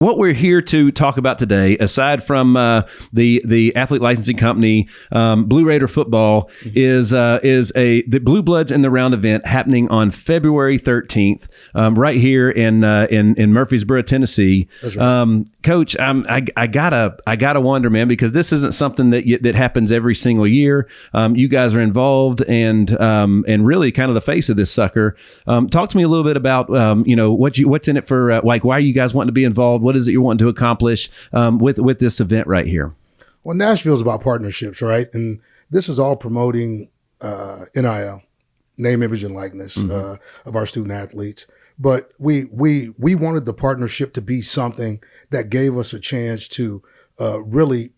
what we're here to talk about today, aside from the athlete licensing company, Blue Raider football, is the Blue Bloods in the Round event happening on February 13th, right here in Murfreesboro, Tennessee. That's right. Coach, I gotta wonder, man, because this isn't something that happens every single year. You guys are involved and really kind of the face of this sucker. Talk to me a little bit about what's in it for why are you guys wanting to be involved? What is it you're wanting to accomplish with this event right here? Well, Nashville's about partnerships, right? And this is all promoting NIL, name, image, and likeness of our student athletes. But we wanted the partnership to be something that gave us a chance to really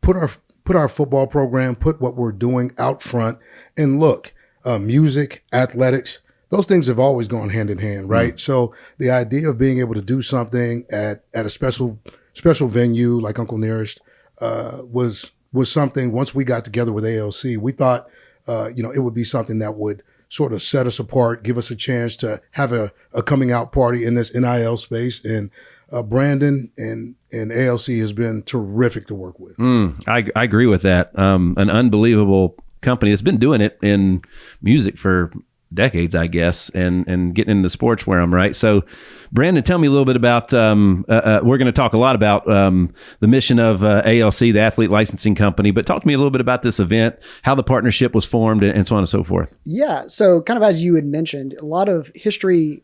put our football program, put what we're doing out front. And look, music, athletics, those things have always gone hand in hand, right? So the idea of being able to do something at a special venue like Uncle Nearest was something. Once we got together with ALC, we thought it would be something that would sort of set us apart, give us a chance to have a coming out party in this NIL space. And Brandon and ALC has been terrific to work with. I agree with that. An unbelievable company that's been doing it in music for decades, I guess, and getting into sports where I'm right. So, Brandon, tell me a little bit about, we're going to talk a lot about the mission of ALC, the athlete licensing company, but talk to me a little bit about this event, how the partnership was formed, and so on and so forth. Yeah. So kind of as you had mentioned, a lot of history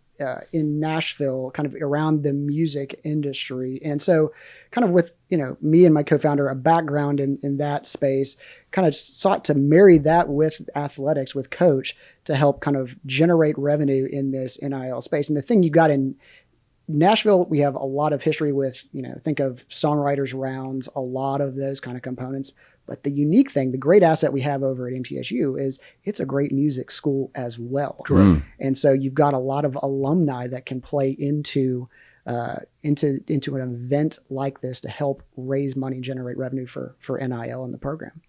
in Nashville kind of around the music industry. And so kind of with, me and my co-founder, a background in that space, kind of sought to marry that with athletics, with coach, to help kind of generate revenue in this NIL space. And the thing you got in Nashville, we have a lot of history with, think of songwriters rounds, a lot of those kind of components. But the unique thing, the great asset we have over at MTSU is it's a great music school as well. Correct. And so you've got a lot of alumni that can play into an event like this to help raise money and generate revenue for NIL in the program.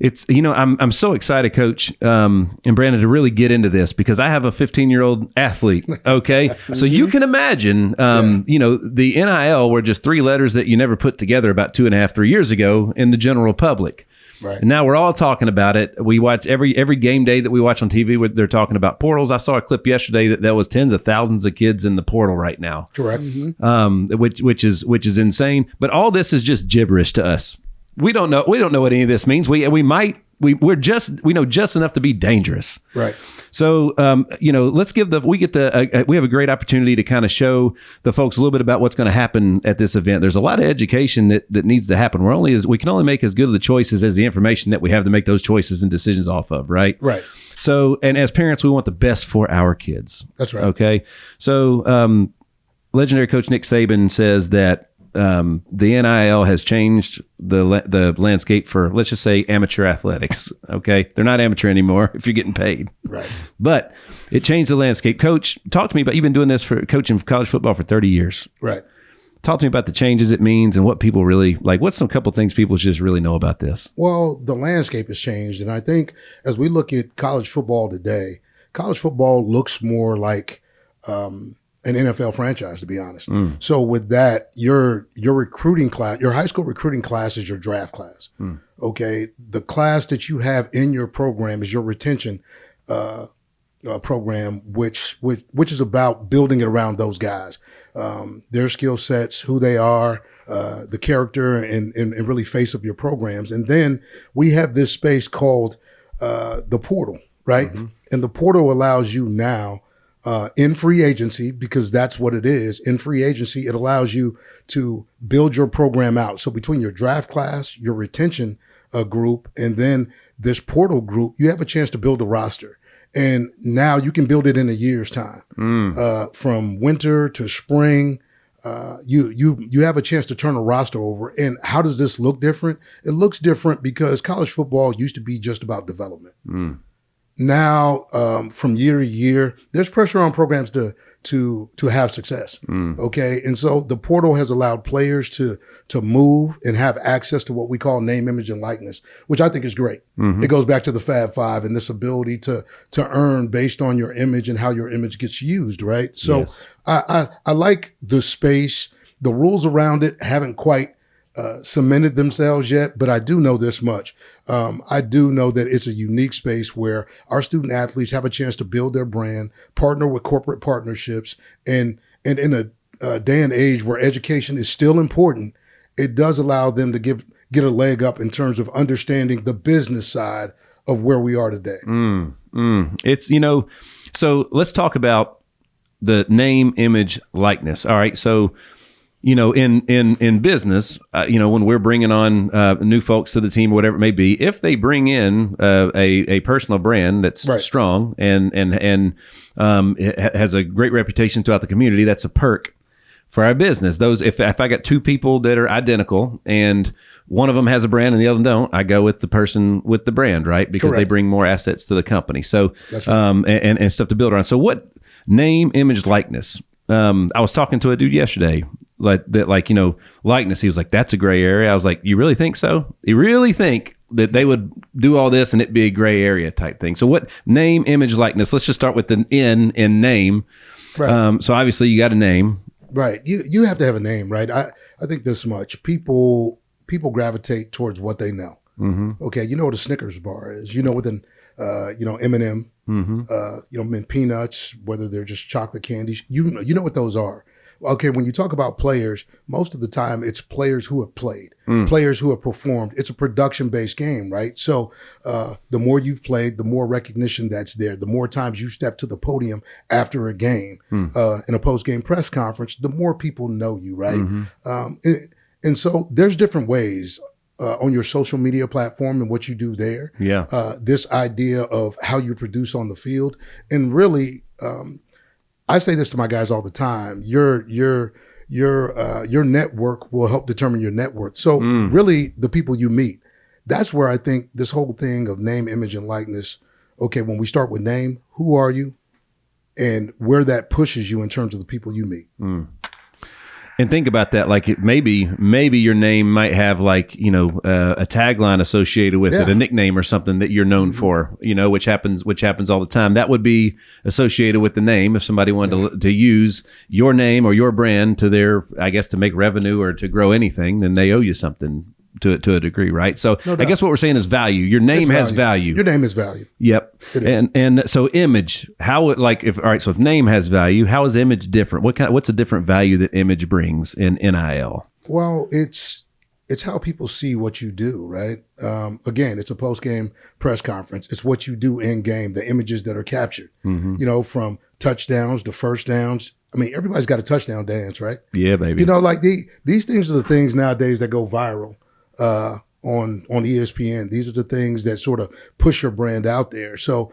It's, I'm so excited, Coach, and Brandon, to really get into this because I have a 15-year-old athlete. Okay. So you can imagine, the NIL were just three letters that you never put together about 2.5-3 years ago in the general public. Right. And now we're all talking about it. We watch every game day that we watch on TV. They're talking about portals. I saw a clip yesterday that was tens of thousands of kids in the portal right now. Correct. Which is insane. But all this is just gibberish to us. We don't know what any of this means. We know just enough to be dangerous. Right. So, let's we have a great opportunity to kind of show the folks a little bit about what's going to happen at this event. There's a lot of education that needs to happen. We can only make as good of the choices as the information that we have to make those choices and decisions off of. Right. Right. So, and as parents, we want the best for our kids. That's right. Okay. So, legendary coach Nick Saban says that the NIL has changed the landscape for, let's just say, amateur athletics. Okay, they're not amateur anymore if you're getting paid. Right. But it changed the landscape. Coach, talk to me about, you've been doing this for coaching college football for 30 years. Right. Talk to me about the changes it means and what people really like. What's some couple things people should just really know about this? Well, the landscape has changed, and I think as we look at college football today, college football looks more like an NFL franchise, to be honest. So with that, your recruiting class, your high school recruiting class is your draft class. Okay. The class that you have in your program is your retention program, which is about building it around those guys, their skill sets, who they are, the character, and really face up your programs. And then we have this space called the portal, right? And the portal allows you now, in free agency, because that's what it is. In free agency, it allows you to build your program out. So between your draft class, your retention group, and then this portal group, you have a chance to build a roster. And now you can build it in a year's time. From winter to spring, you have a chance to turn a roster over. And how does this look different? It looks different because college football used to be just about development. Now, from year to year, there's pressure on programs to have success. Okay. And so the portal has allowed players to move and have access to what we call name, image, and likeness, which I think is great. It goes back to the Fab Five and this ability to earn based on your image and how your image gets used. Right. So yes. I like the space the rules around it haven't quite cemented themselves yet, but I do know this much. I do know that it's a unique space where our student athletes have a chance to build their brand, partner with corporate partnerships, and in a day and age where education is still important, it does allow them to get a leg up in terms of understanding the business side of where we are today. It's, so let's talk about the name, image, likeness. All right. So, in business, when we're bringing on new folks to the team or whatever it may be, if they bring in a personal brand that's strong and has a great reputation throughout the community, that's a perk for our business. Those, if I got two people that are identical and one of them has a brand and the other don't, I go with the person with the brand, right? Because they bring more assets to the company. So, that's right. and stuff to build around. So what name, image, likeness? I was talking to a dude yesterday, likeness. He was like, that's a gray area. I was like, you really think so? You really think that they would do all this and it'd be a gray area type thing? So what name, image, likeness? Let's just start with the N in name. Right. So obviously you got a name. Right. You have to have a name, right? I think this much. People gravitate towards what they know. Mm-hmm. Okay, you know what a Snickers bar is. You know what an M&M, mint peanuts, whether they're just chocolate candies. You know what those are. Okay, when you talk about players, most of the time it's players who have played, players who have performed. It's a production-based game, right? So the more you've played, the more recognition that's there. The more times you step to the podium after a game, in a post-game press conference, the more people know you, right? Mm-hmm. And so there's different ways on your social media platform and what you do there. Yeah. This idea of how you produce on the field, and really, I say this to my guys all the time. Your network will help determine your net worth. So really, the people you meet, that's where I think this whole thing of name, image, and likeness. Okay, when we start with name, who are you, and where that pushes you in terms of the people you meet. And think about that, like maybe your name might have a tagline associated with it, a nickname or something that you're known for, which happens all the time. That would be associated with the name. If somebody wanted to use your name or your brand to to make revenue or to grow anything, then they owe you something to a degree, right? So I guess what we're saying is value. Your name has value. Your name is value. Yep. And so image, if name has value, how is image different? What's a different value that image brings in NIL? Well, it's how people see what you do, right? Again, it's a post-game press conference. It's what you do in game, the images that are captured, from touchdowns to first downs. I mean, everybody's got a touchdown dance, right? Yeah, baby. These things are the things nowadays that go viral. On ESPN. These are the things that sort of push your brand out there. So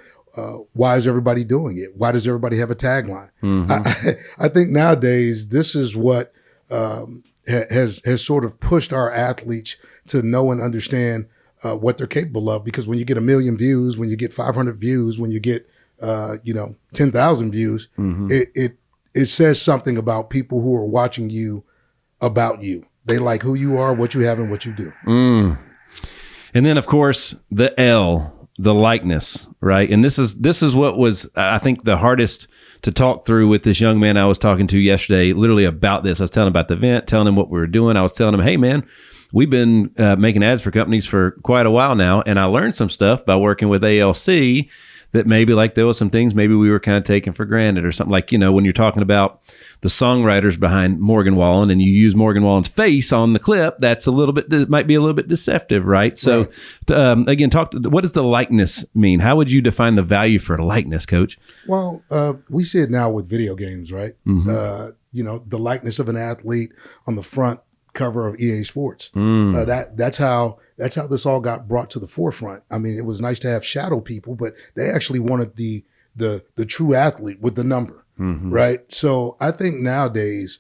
why is everybody doing it? Why does everybody have a tagline? Mm-hmm. I think nowadays this is what has sort of pushed our athletes to know and understand what they're capable of. Because when you get 1 million views, when you get 500 views, when you get 10,000 views, it says something about people who are watching you about you. They like who you are, what you have, and what you do. And then, of course, the L, the likeness, right? And this is what was, I think, the hardest to talk through with this young man I was talking to yesterday, literally about this. I was telling him about the event, telling him what we were doing. I was telling him, hey, man, we've been making ads for companies for quite a while now, and I learned some stuff by working with ALC that maybe there was some things maybe we were kind of taking for granted or something. When you're talking about the songwriters behind Morgan Wallen and you use Morgan Wallen's face on the clip, that's might be a little bit deceptive, right? So again, what does the likeness mean? How would you define the value for a likeness, Coach? Well, we see it now with video games, right? Mm-hmm. The likeness of an athlete on the front cover of EA Sports. That's how this all got brought to the forefront. I mean, it was nice to have shadow people, but they actually wanted the true athlete with the number, right? So I think nowadays,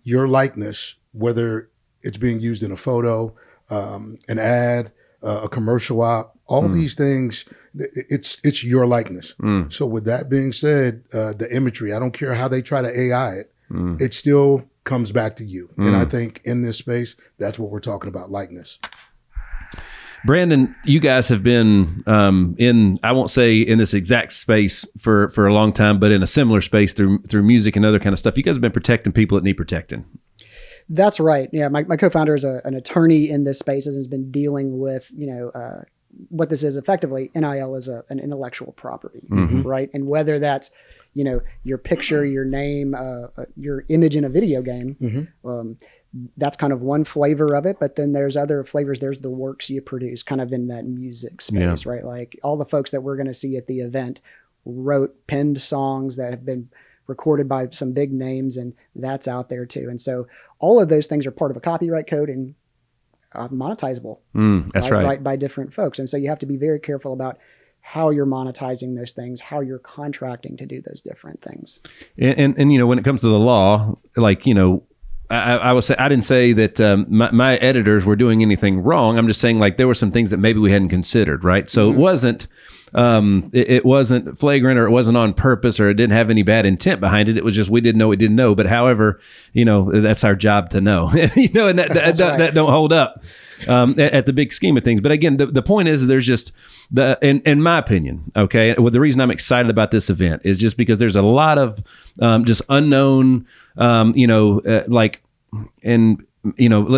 your likeness, whether it's being used in a photo, an ad, a commercial op, all these things, it's your likeness. So with that being said, the imagery, I don't care how they try to AI it, it still comes back to you. And I think in this space, that's what we're talking about, likeness. Brandon, you guys have been I won't say in this exact space for a long time, but in a similar space through music and other kind of stuff. You guys have been protecting people that need protecting. That's right. Yeah, my co-founder is an attorney in this space and has been dealing with, what this is effectively. NIL is an intellectual property, right? And whether that's, your picture, your name, your image in a video game, that's kind of one flavor of it. But then there's other flavors. There's the works you produce kind of in that music space, right? Like all the folks that we're going to see at the event wrote penned songs that have been recorded by some big names, and that's out there too. And so all of those things are part of a copyright code and monetizable. That's right. By different folks. And so you have to be very careful about how you're monetizing those things, how you're contracting to do those different things. And when it comes to the law, I would say, I didn't say that my editors were doing anything wrong. I'm just saying there were some things that maybe we hadn't considered, right? So it wasn't flagrant, or it wasn't on purpose, or it didn't have any bad intent behind it. It was just we didn't know we didn't know. But however, that's our job to know, and that don't hold up at the big scheme of things. But again, the point is, there's just in my opinion, okay. Well, the reason I'm excited about this event is just because there's a lot of just unknown. Let's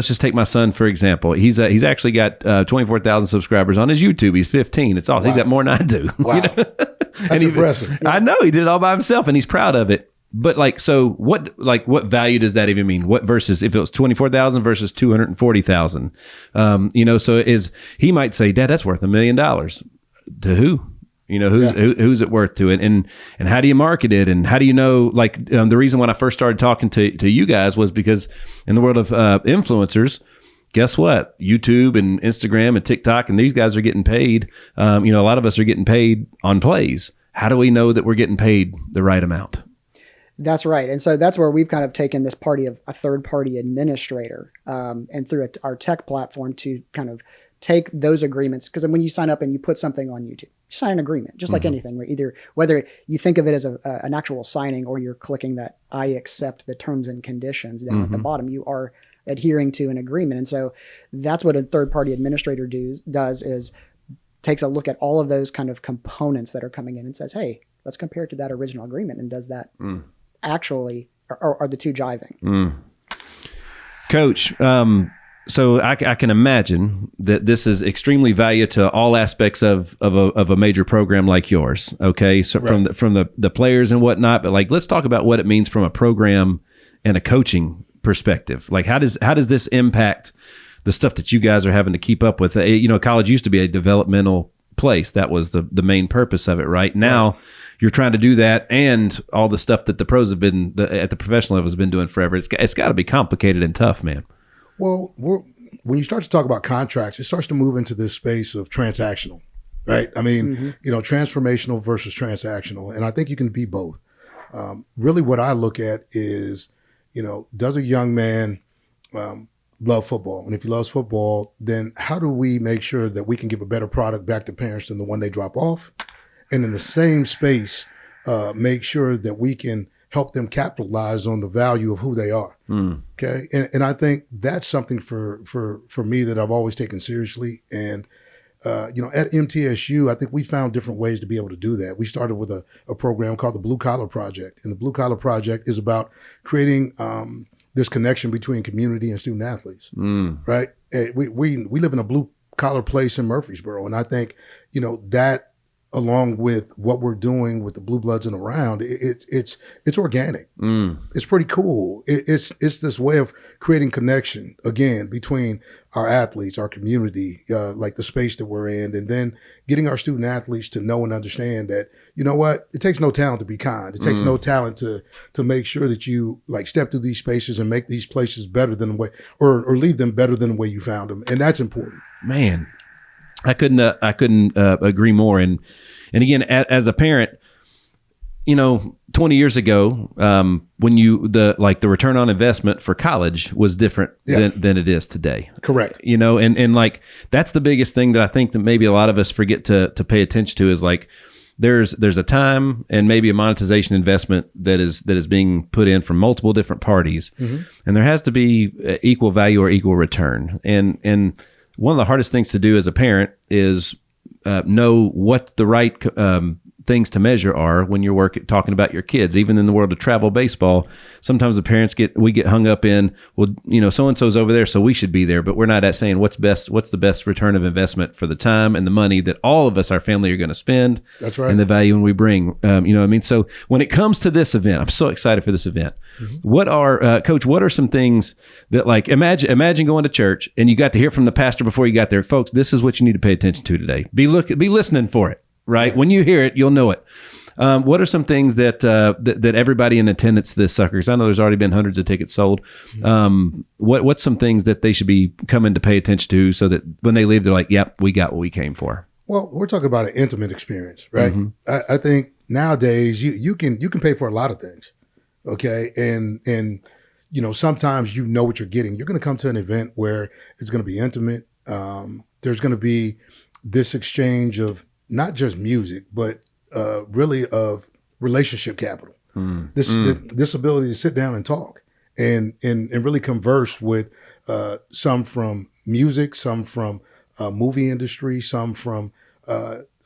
just take my son, for example. He's actually got 24,000 subscribers on his YouTube. He's 15. It's awesome. Wow. He's got more than I do. Wow. That's impressive. I know he did it all by himself, and he's proud of it. But so what value does that even mean? What versus if it was 24,000 versus 240,000? So he might say, Dad, that's worth $1 million. To who? Who's it worth to it, and how do you market it, and how do you know? The reason when I first started talking to you guys was because in the world of influencers, guess what? YouTube and Instagram and TikTok and these guys are getting paid. A lot of us are getting paid on plays. How do we know that we're getting paid the right amount? That's right, and so that's where we've kind of taken this party of a third-party administrator, and through our tech platform to kind of take those agreements, because when you sign up and you put something on YouTube, you sign an agreement, just like anything, right? Either whether you think of it as an actual signing or you're clicking that I accept the terms and conditions down at the bottom, you are adhering to an agreement. And so that's what a third-party administrator does is takes a look at all of those kind of components that are coming in and says, hey, let's compare it to that original agreement. And does that actually, are the two jiving? Coach, so I can imagine that this is extremely valuable to all aspects of a major program like yours. Okay, so right. from the players and whatnot, but let's talk about what it means from a program and a coaching perspective. How does this impact the stuff that you guys are having to keep up with? College used to be a developmental place. That was the main purpose of it. Right now, you're trying to do that, and all the stuff that the pros have been at the professional level has been doing forever. It's got to be complicated and tough, man. Well, when you start to talk about contracts, it starts to move into this space of transactional, right? I mean, transformational versus transactional. And I think you can be both. Really what I look at is, does a young man love football? And if he loves football, then how do we make sure that we can give a better product back to parents than the one they drop off? And in the same space, make sure that we can help them capitalize on the value of who they are. Okay. And I think that's something for me that I've always taken seriously. And, at MTSU, I think we found different ways to be able to do that. We started with a program called the Blue Collar Project. And the Blue Collar Project is about creating this connection between community and student athletes, right? We live in a blue collar place in Murfreesboro. And I think, that along with what we're doing with the Blue Bloods and around, it's organic. It's pretty cool. It's this way of creating connection again between our athletes, our community, like the space that we're in, and then getting our student athletes to know and understand that, it takes no talent to be kind. It takes no talent to make sure that you step through these spaces and make these places better than the way, or leave them better than the way you found them. And that's important. Man, I couldn't agree more. And again, as a parent, 20 years ago, when the return on investment for college was different than it is today. Correct. And that's the biggest thing that I think that maybe a lot of us forget to pay attention to is there's a time and maybe a monetization investment that is being put in from multiple different parties, and there has to be equal value or equal return. And one of the hardest things to do as a parent is know what the right things to measure are when you're talking about your kids. Even in the world of travel baseball, sometimes the parents get hung up in, well, so-and-so's over there, so we should be there. But we're not at saying what's the best return of investment for the time and the money that all of us, our family, are going to spend. That's right. And the value we bring. You know what I mean? So when it comes to this event, I'm so excited for this event. What are, Coach, what are some things that, like, imagine going to church and you got to hear from the pastor before you got there, folks, this is what you need to pay attention to today. Be listening for it. Right. When you hear it, you'll know it. What are some things that everybody in attendance to this sucker, because I know there's already been hundreds of tickets sold. What's some things that they should be coming to pay attention to so that when they leave, they're like, yep, we got what we came for? Well, we're talking about an intimate experience, right? I think nowadays you can pay for a lot of things. Okay. And sometimes what you're getting. You're going to come to an event where it's going to be intimate. There's going to be this exchange of not just music, but really of relationship capital. This ability to sit down and talk and really converse with some from music, some from movie industry, some from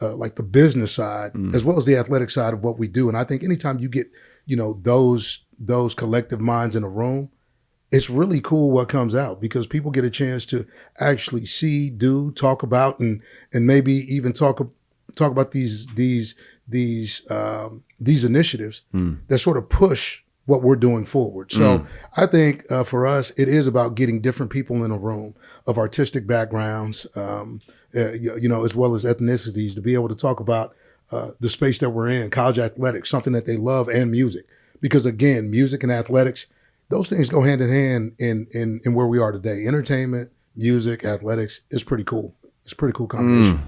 like the business side, as well as the athletic side of what we do. And I think anytime you get those collective minds in a room, it's really cool what comes out, because people get a chance to actually see, talk about, and maybe even talk about these initiatives that sort of push what we're doing forward. So I think for us, it is about getting different people in a room of artistic backgrounds, as well as ethnicities, to be able to talk about the space that we're in, college athletics, something that they love, and music. Because again, music and athletics, those things go hand in hand in where we are today. Entertainment, music, athletics is pretty cool. It's a pretty cool combination.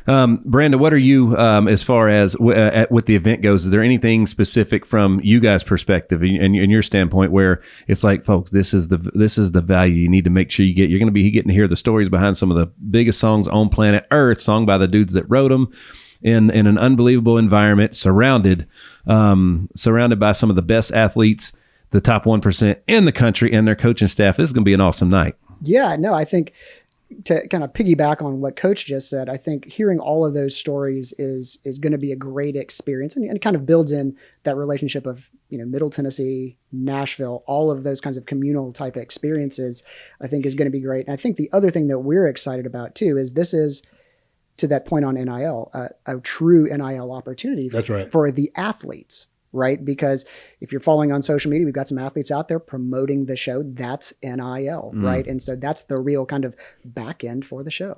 Brandon, what are you, as far as with the event goes, is there anything specific from you guys' perspective and your standpoint where it's like, folks, this is the value you need to make sure you get? You're going to be getting to hear the stories behind some of the biggest songs on planet Earth, sung by the dudes that wrote them, in an unbelievable environment, surrounded by some of the best athletes, the top 1% in the country, and their coaching staff. This is going to be an awesome night. Yeah, no, I think, to kind of piggyback on what Coach just said, I think hearing all of those stories is going to be a great experience, and it kind of builds in that relationship of, Middle Tennessee, Nashville, all of those kinds of communal type experiences, I think is going to be great. And I think the other thing that we're excited about too is this is, to that point on NIL, a true NIL opportunity. That's right. For the athletes. Right? Because if you're following on social media, we've got some athletes out there promoting the show. That's NIL, right? And so that's the real kind of back end for the show.